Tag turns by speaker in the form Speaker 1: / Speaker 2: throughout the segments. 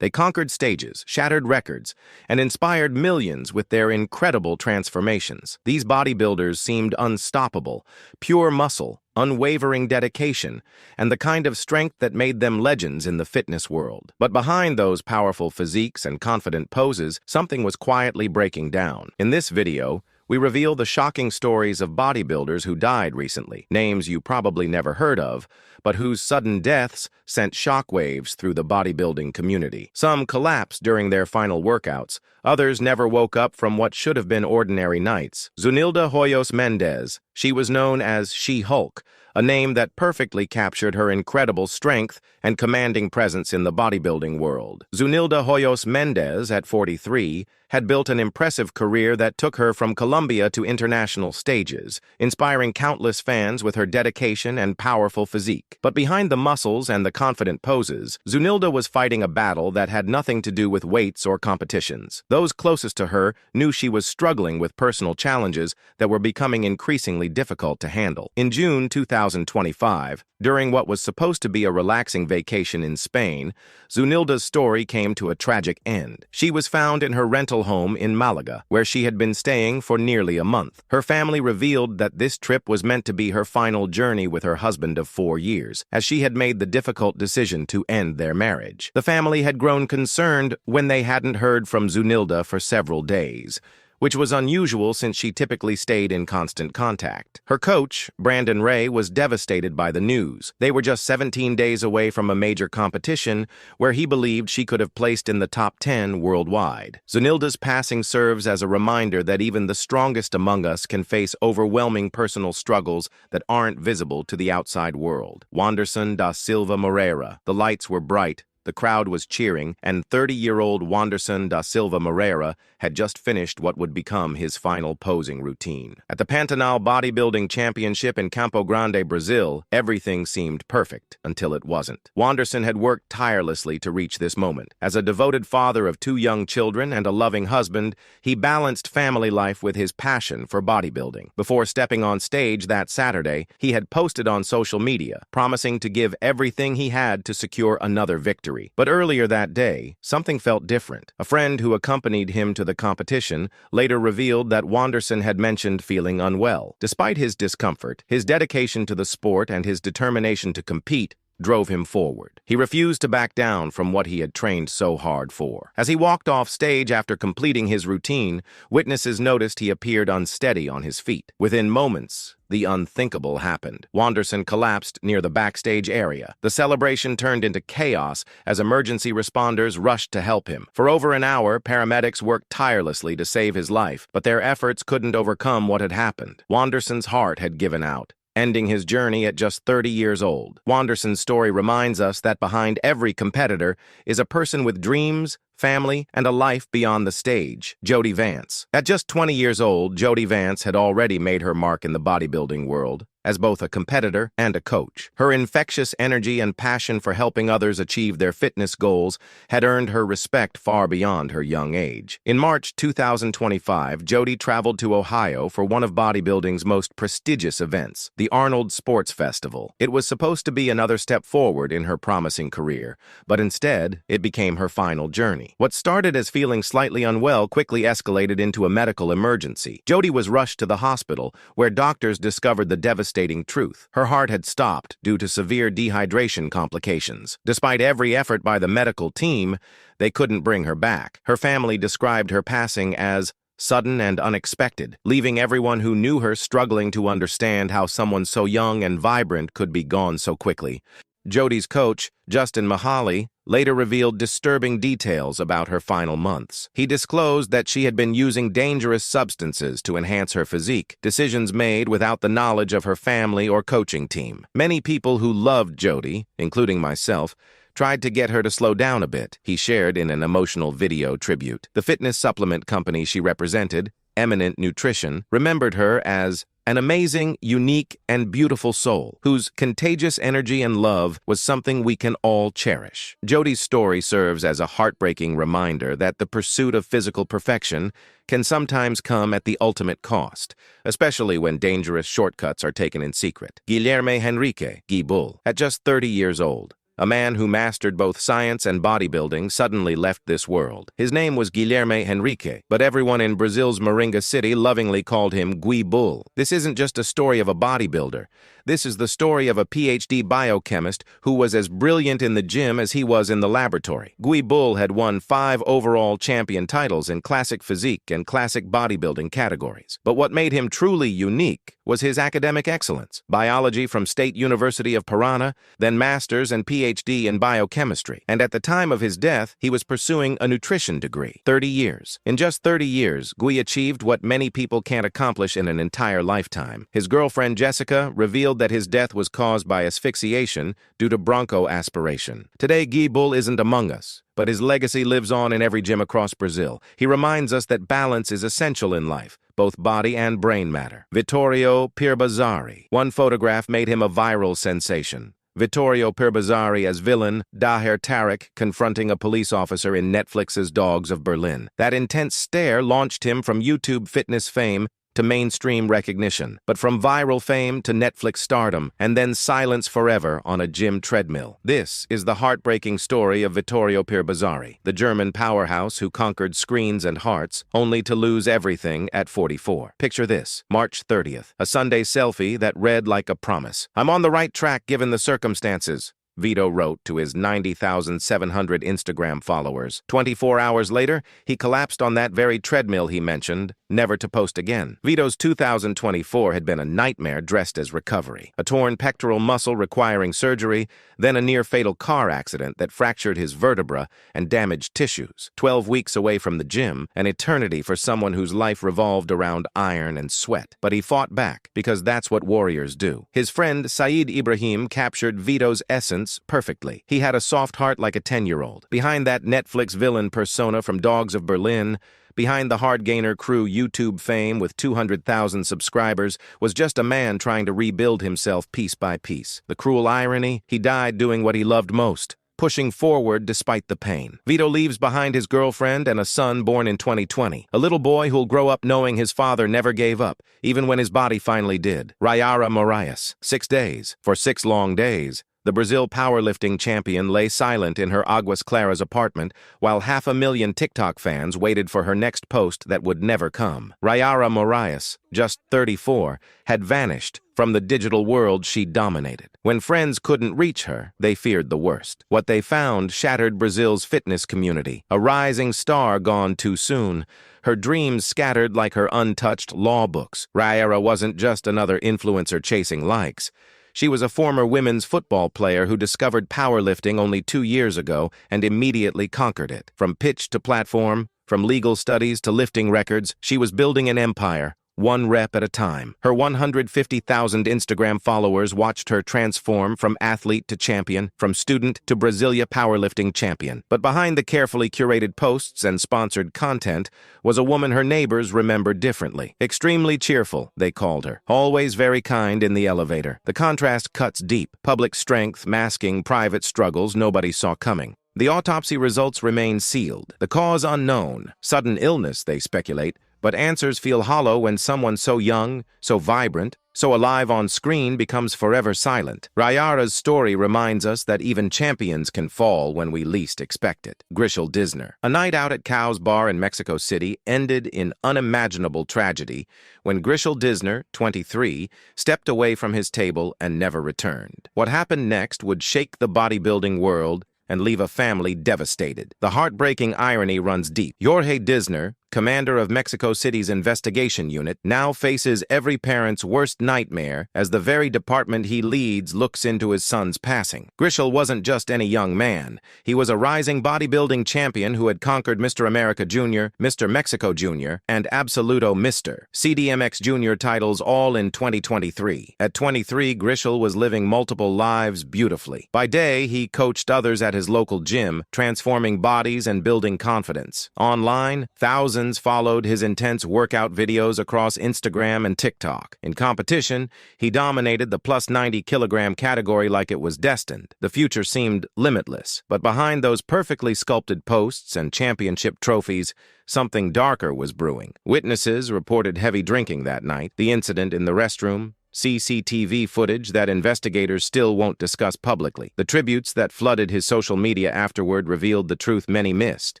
Speaker 1: They conquered stages, shattered records, and inspired millions with their incredible transformations. These bodybuilders seemed unstoppable, pure muscle, unwavering dedication, and the kind of strength that made them legends in the fitness world. But behind those powerful physiques and confident poses, something was quietly breaking down. In this video, we reveal the shocking stories of bodybuilders who died recently, names you probably never heard of, but whose sudden deaths sent shockwaves through the bodybuilding community. Some collapsed during their final workouts, others never woke up from what should have been ordinary nights. Zunilda Hoyos Mendez, she was known as She-Hulk, a name that perfectly captured her incredible strength and commanding presence in the bodybuilding world. Zunilda Hoyos Mendez, at 43, had built an impressive career that took her from Colombia to international stages, inspiring countless fans with her dedication and powerful physique. But behind the muscles and the confident poses, Zunilda was fighting a battle that had nothing to do with weights or competitions. Those closest to her knew she was struggling with personal challenges that were becoming increasingly difficult to handle. In June 2025, during what was supposed to be a relaxing vacation in Spain, Zunilda's story came to a tragic end. She was found in her rental home in Malaga, where she had been staying for nearly a month. Her family revealed that this trip was meant to be her final journey with her husband of 4 years, as she had made the difficult decision to end their marriage. The family had grown concerned when they hadn't heard from Zunilda for several days, which was unusual since she typically stayed in constant contact. Her coach, Brandon Ray, was devastated by the news. They were just 17 days away from a major competition where he believed she could have placed in the top 10 worldwide. Zunilda's passing serves as a reminder that even the strongest among us can face overwhelming personal struggles that aren't visible to the outside world. Wanderson da Silva Morera. The lights were bright, the crowd was cheering, and 30-year-old Wanderson da Silva Morera had just finished what would become his final posing routine. At the Pantanal Bodybuilding Championship in Campo Grande, Brazil, everything seemed perfect until it wasn't. Wanderson had worked tirelessly to reach this moment. As a devoted father of 2 young children and a loving husband, he balanced family life with his passion for bodybuilding. Before stepping on stage that Saturday, he had posted on social media, promising to give everything he had to secure another victory. But earlier that day, something felt different. A friend who accompanied him to the competition later revealed that Wanderson had mentioned feeling unwell. Despite his discomfort, his dedication to the sport and his determination to compete drove him forward. He refused to back down from what he had trained so hard for. As he walked off stage after completing his routine, witnesses noticed he appeared unsteady on his feet. Within moments, the unthinkable happened. Wanderson collapsed near the backstage area. The celebration turned into chaos as emergency responders rushed to help him. For over an hour, paramedics worked tirelessly to save his life, but their efforts couldn't overcome what had happened. Wanderson's heart had given out, ending his journey at just 30 years old. Wanderson's story reminds us that behind every competitor is a person with dreams, family, and a life beyond the stage. Jodie Vance. At just 20 years old, Jodie Vance had already made her mark in the bodybuilding world as both a competitor and a coach. Her infectious energy and passion for helping others achieve their fitness goals had earned her respect far beyond her young age. In March 2025, Jodie traveled to Ohio for one of bodybuilding's most prestigious events, the Arnold Sports Festival. It was supposed to be another step forward in her promising career, but instead, it became her final journey. What started as feeling slightly unwell quickly escalated into a medical emergency. Jodie was rushed to the hospital, where doctors discovered the devastating truth. Her heart had stopped due to severe dehydration complications. Despite every effort by the medical team, they couldn't bring her back. Her family described her passing as sudden and unexpected, leaving everyone who knew her struggling to understand how someone so young and vibrant could be gone so quickly. Jodie's coach, Justin Mahali, later revealed disturbing details about her final months. He disclosed that she had been using dangerous substances to enhance her physique, decisions made without the knowledge of her family or coaching team. Many people who loved Jodie, including myself, tried to get her to slow down a bit, he shared in an emotional video tribute. The fitness supplement company she represented, Eminent Nutrition, remembered her as an amazing, unique, and beautiful soul whose contagious energy and love was something we can all cherish. Jodie's story serves as a heartbreaking reminder that the pursuit of physical perfection can sometimes come at the ultimate cost, especially when dangerous shortcuts are taken in secret. Guilherme Henrique, Gui Bull, at just 30 years old, A man who mastered both science and bodybuilding suddenly left this world. His name was Guilherme Henrique, but everyone in Brazil's Moringa city lovingly called him Gui Bull. This isn't just a story of a bodybuilder. This is the story of a PhD biochemist who was as brilliant in the gym as he was in the laboratory. Gui Bull had won 5 overall champion titles in classic physique and classic bodybuilding categories. But what made him truly unique was his academic excellence. Biology from State University of Parana, then master's and PhD in biochemistry. And at the time of his death, he was pursuing a nutrition degree. 30 years. In just 30 years, Gui achieved what many people can't accomplish in an entire lifetime. His girlfriend Jessica revealed that his death was caused by asphyxiation due to bronchoaspiration. Today, Gui Bull isn't among us, but his legacy lives on in every gym across Brazil. He reminds us that balance is essential in life, both body and brain matter. Vito Pirabazari. One photograph made him a viral sensation. Vito Pirabazari as villain Daher Tarek confronting a police officer in Netflix's Dogs of Berlin. That intense stare launched him from YouTube fitness fame to mainstream recognition, but from viral fame to Netflix stardom, and then silence forever on a gym treadmill. This is the heartbreaking story of Vito Pirabazari, the German powerhouse who conquered screens and hearts, only to lose everything at 44. Picture this, March 30th, a Sunday selfie that read like a promise. "I'm on the right track given the circumstances," Vito wrote to his 90,700 Instagram followers. 24 hours later, he collapsed on that very treadmill he mentioned, never to post again. Vito's 2024 had been a nightmare dressed as recovery. A torn pectoral muscle requiring surgery, then a near-fatal car accident that fractured his vertebra and damaged tissues. 12 weeks away from the gym, an eternity for someone whose life revolved around iron and sweat. But he fought back, because that's what warriors do. His friend Saeed Ibrahim captured Vito's essence perfectly. He had a soft heart like a 10-year-old. Behind that Netflix villain persona from Dogs of Berlin, behind the Hard Gainer crew YouTube fame with 200,000 subscribers, was just a man trying to rebuild himself piece by piece. The cruel irony, he died doing what he loved most, pushing forward despite the pain. Vito leaves behind his girlfriend and a son born in 2020, a little boy who'll grow up knowing his father never gave up, even when his body finally did. Rhayara Morais. 6 days. For 6 long days, the Brazil powerlifting champion lay silent in her Aguas Claras apartment while 500,000 TikTok fans waited for her next post that would never come. Rhayara Morais, just 34, had vanished from the digital world she dominated. When friends couldn't reach her, they feared the worst. What they found shattered Brazil's fitness community. A rising star gone too soon, her dreams scattered like her untouched law books. Rhayara wasn't just another influencer chasing likes. She was a former women's football player who discovered powerlifting only 2 years ago and immediately conquered it. From pitch to platform, from legal studies to lifting records, she was building an empire, one rep at a time. Her 150,000 Instagram followers watched her transform from athlete to champion, from student to Brasilia powerlifting champion. But behind the carefully curated posts and sponsored content was a woman her neighbors remembered differently. Extremely cheerful, they called her. Always very kind in the elevator. The contrast cuts deep. Public strength masking private struggles nobody saw coming. The autopsy results remain sealed. The cause unknown. Sudden illness, they speculate. But answers feel hollow when someone so young, so vibrant, so alive on screen becomes forever silent. Rhayara's story reminds us that even champions can fall when we least expect it. Gishel Dner. A night out at Cow's Bar in Mexico City ended in unimaginable tragedy when Gishel Dner, 23, stepped away from his table and never returned. What happened next would shake the bodybuilding world and leave a family devastated. The heartbreaking irony runs deep. Jorge Dner, commander of Mexico City's investigation unit, now faces every parent's worst nightmare as the very department he leads looks into his son's passing. Gishel wasn't just any young man. He was a rising bodybuilding champion who had conquered Mr. America Jr., Mr. Mexico Jr., and Absoluto Mr. CDMX Jr. titles all in 2023. At 23, Gishel was living multiple lives beautifully. By day, he coached others at his local gym, transforming bodies and building confidence. Online, thousands followed his intense workout videos across Instagram and TikTok. In competition, he dominated the plus 90 kilogram category like it was destined. The future seemed limitless. But behind those perfectly sculpted posts and championship trophies, something darker was brewing. Witnesses reported heavy drinking that night. The incident in the restroom, CCTV footage that investigators still won't discuss publicly. The tributes that flooded his social media afterward revealed the truth many missed,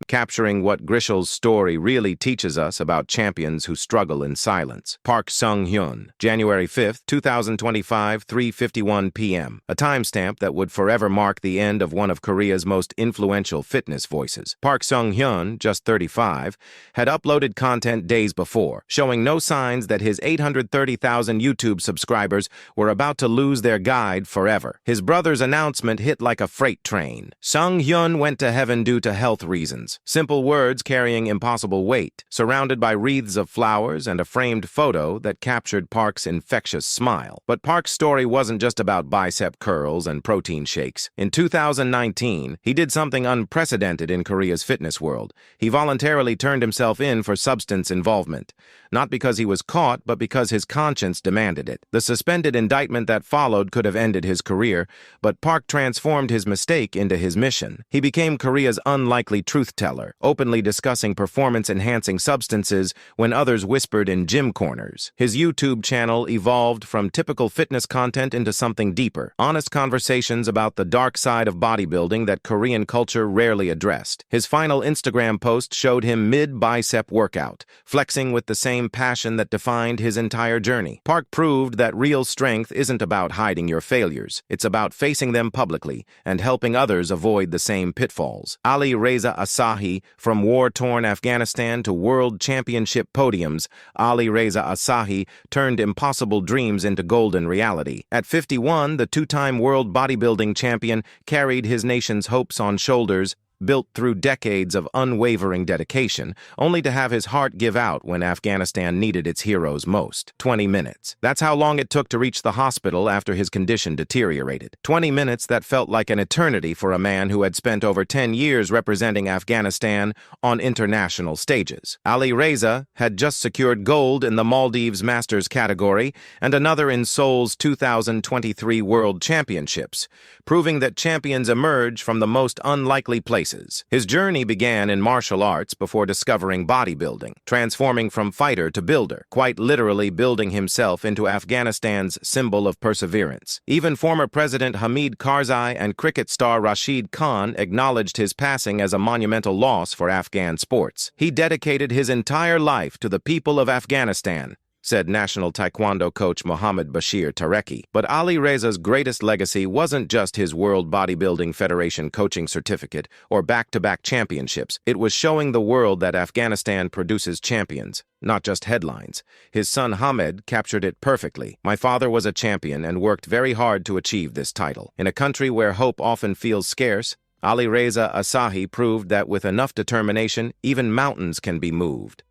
Speaker 1: capturing what Gishel's story really teaches us about champions who struggle in silence. Park Seung-hyun, January 5, 2025, 3:51 p.m., a timestamp that would forever mark the end of one of Korea's most influential fitness voices. Park Seung-hyun, just 35, had uploaded content days before, showing no signs that his 830,000 YouTube subscribers were about to lose their guide forever. His brother's announcement hit like a freight train. Seung-hyun went to heaven due to health reasons. Simple words carrying impossible weight, surrounded by wreaths of flowers and a framed photo that captured Park's infectious smile. But Park's story wasn't just about bicep curls and protein shakes. In 2019, he did something unprecedented in Korea's fitness world. He voluntarily turned himself in for substance involvement. Not because he was caught, but because his conscience demanded it. The suspended indictment that followed could have ended his career, but Park transformed his mistake into his mission. He became Korea's unlikely truth-teller, openly discussing performance-enhancing substances when others whispered in gym corners. His YouTube channel evolved from typical fitness content into something deeper, honest conversations about the dark side of bodybuilding that Korean culture rarely addressed. His final Instagram post showed him mid-bicep workout, flexing with the same passion that defined his entire journey. Park proved that real strength isn't about hiding your failures. It's about facing them publicly and helping others avoid the same pitfalls. Raza Asah, from war-torn Afghanistan to world championship podiums, Raza Asah turned impossible dreams into golden reality. At 51, the two-time world bodybuilding champion carried his nation's hopes on shoulders, built through decades of unwavering dedication, only to have his heart give out when Afghanistan needed its heroes most. 20 minutes. That's how long it took to reach the hospital after his condition deteriorated. 20 minutes that felt like an eternity for a man who had spent over 10 years representing Afghanistan on international stages. Raza had just secured gold in the Maldives Masters category and another in Seoul's 2023 World Championships, proving that champions emerge from the most unlikely places. His journey began in martial arts before discovering bodybuilding, transforming from fighter to builder, quite literally building himself into Afghanistan's symbol of perseverance. Even former President Hamid Karzai and cricket star Rashid Khan acknowledged his passing as a monumental loss for Afghan sports. He dedicated his entire life to the people of Afghanistan, said national taekwondo coach Mohammad Bashir Tareki. But Raza's greatest legacy wasn't just his World Bodybuilding Federation coaching certificate or back-to-back championships. It was showing the world that Afghanistan produces champions, not just headlines. His son Hamed captured it perfectly. My father was a champion and worked very hard to achieve this title. In a country where hope often feels scarce, Raza Asah proved that with enough determination, even mountains can be moved.